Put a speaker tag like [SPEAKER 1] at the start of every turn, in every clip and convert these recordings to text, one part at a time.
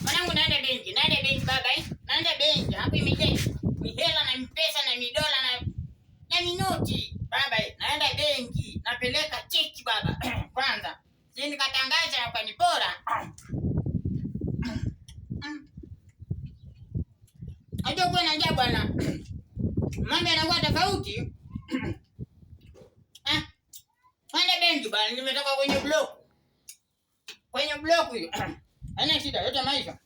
[SPEAKER 1] Mwanangu naenda benki baba naenda benki. Hapo imejaa ni hela na mpesa na midola na minoti. Baba naenda benki, napeleka cheki baba. Kwanza, si nikatangaza ukanipora. Acha kuwa na njaa bwana. Mambo yanakuwa tofauti. Naenda benki bwana, nimetoka kwenye block. Kwenye block hiyo. Haina shida, yote maisha.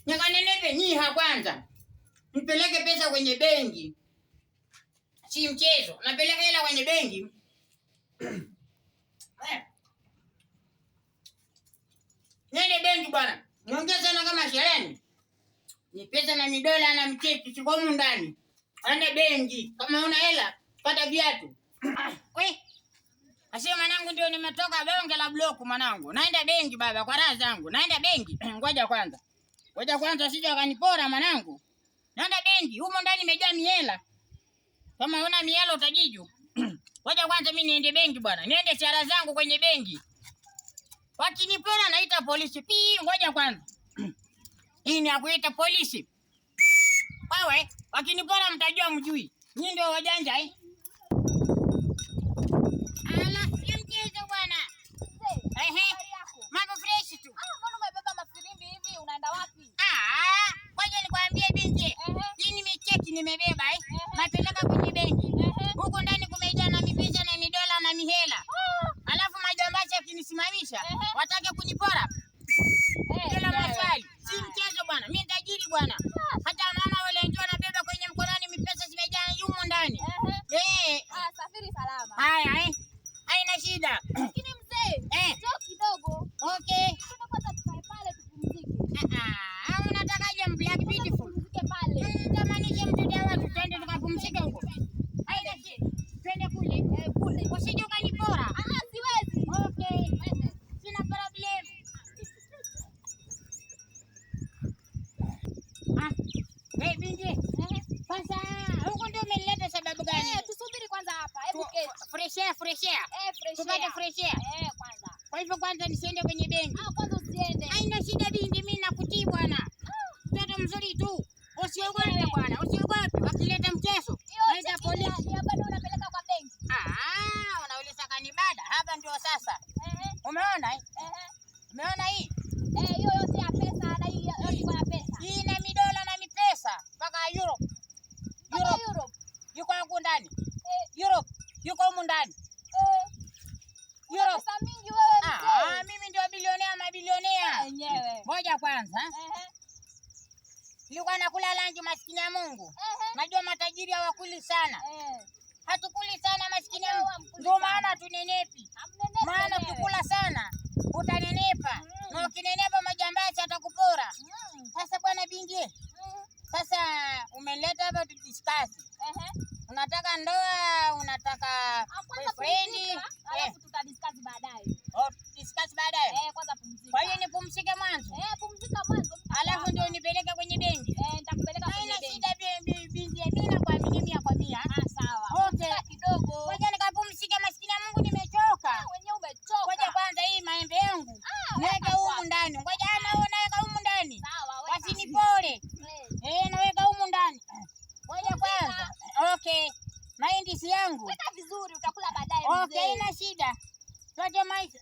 [SPEAKER 1] Nikanenepe nyiha kwanza. Nipeleke pesa kwenye benki. Si mchezo. Napeleka hela kwenye benki. Nene benki bwana. Niongea sana kama shereni. Ni pesa na midola na mcheki siko humu ndani. Ende benki. Kama una hela, pata viatu. Asema mwanangu ndio nimetoka bonge la block mwanangu. Naenda benki baba kwa raha zangu. Naenda benki. Ngoja kwanza sije akanipora mwanangu. Naenda benki. Humo ndani imejaa mihela. Kama una mihela utajiju. Ngoja kwanza mimi niende benki bwana. Niende siara zangu kwenye benki. Wakinipora naita polisi. Ngoja kwanza. Hii ni ya kuita polisi. Wewe, wakinipora mtajua mjui. Nyinyi ndio wajanja Ala, si mchezo bwana. Mambo fresh tu.
[SPEAKER 2] Mbona umebeba mafirimbi hivi? Unaenda wapi?
[SPEAKER 1] Ngoja nikwambie binti. Hii nimecheki nimebeba napeleka kwenye benki. Huko ndani kumejaa na mipesa na midola na mihela. Alafu majambazi akinisimamisha, watake kunipora. Bila maswali. Si mchezo bwana. Mimi tajiri bwana. Hata mama wale ndio anabeba kwenye mkononi mipesa zimejaa humo ndani.
[SPEAKER 2] Safiri salama.
[SPEAKER 1] Haya haina shida.
[SPEAKER 2] Lakini mzee, njoo kidogo.
[SPEAKER 1] Okay.
[SPEAKER 2] Tunapata tukae pale tupumzike.
[SPEAKER 1] Unatakaje Black Beautiful?
[SPEAKER 2] Tupumzike pale.
[SPEAKER 1] Tamanisha mtoto wako twende tukapumzike huko. Haina shida. Twende kule. Usije ukanipora.
[SPEAKER 2] Siwezi.
[SPEAKER 1] Okay. Sina problem. Binti. Kwanza huko ndio umeleta sababu gani?
[SPEAKER 2] Tusubiri kwanza hapa. Hebu keti.
[SPEAKER 1] Fresh air. Tupate fresh air.
[SPEAKER 2] Kwanza.
[SPEAKER 1] Kwa hivyo kwanza nisiende kwenye benki.
[SPEAKER 2] Kwanza usiende.
[SPEAKER 1] Haina shida binti, mimi nakutii bwana. Mtoto mzuri tu. Usiogope bwana, usiogope. Wakileta mchezo, naita polisi.
[SPEAKER 2] Bado unapeleka kwa benki.
[SPEAKER 1] Unauliza kanibada. Hapa ndio sasa. Umeona Umeona hii?
[SPEAKER 2] Hiyo yote ya pesa na hii yote kwa pesa.
[SPEAKER 1] Hii na midola na mipesa mpaka Europe. Yuko huko ndani. Europe. Yuko huko ndani. Europe.
[SPEAKER 2] Pesa mingi wewe mzee.
[SPEAKER 1] Mimi ndio mabilionea.
[SPEAKER 2] Wenyewe.
[SPEAKER 1] Ngoja kwanza. Nilikuwa nakula lanji maskini ya Mungu. Najua matajiri hawakuli sana. Hatukuli sana maskini ya Mungu. Ndio maana tunenepi. Maana ukikula sana utanenepa. Na ukinenepa majambazi atakupora. Sasa bwana bingi. Sasa umeleta hapa tudiscuss. Unataka ndoa, unataka boyfriend?
[SPEAKER 2] Alafu tutadiscuss baadaye.
[SPEAKER 1] Discuss baadaye.
[SPEAKER 2] Kwanza pumzika.
[SPEAKER 1] Kwa hiyo nipumzike mwanzo.
[SPEAKER 2] Pumzika mwanzo.
[SPEAKER 1] Alafu ndio nipeleke kwenye benki.
[SPEAKER 2] Nitakupeleka kwenye benki.
[SPEAKER 1] Haina shida binti, mimi nakuamini 100%.
[SPEAKER 2] Sawa.
[SPEAKER 1] Okay.
[SPEAKER 2] Kidogo.
[SPEAKER 1] Ngoja nikapumzike maskini ya Mungu nimechoka.
[SPEAKER 2] Wenyewe umechoka.
[SPEAKER 1] Ngoja kwanza hii maembe yangu. Naweka humu ndani. Ngoja naweka humu ndani.
[SPEAKER 2] Sawa,
[SPEAKER 1] wasinipole. Naweka humu ndani. Ngoja kwanza. Okay. Mahindi si yangu.
[SPEAKER 2] Weka vizuri utakula baadaye.
[SPEAKER 1] Okay, ina shida. Tuache maisha.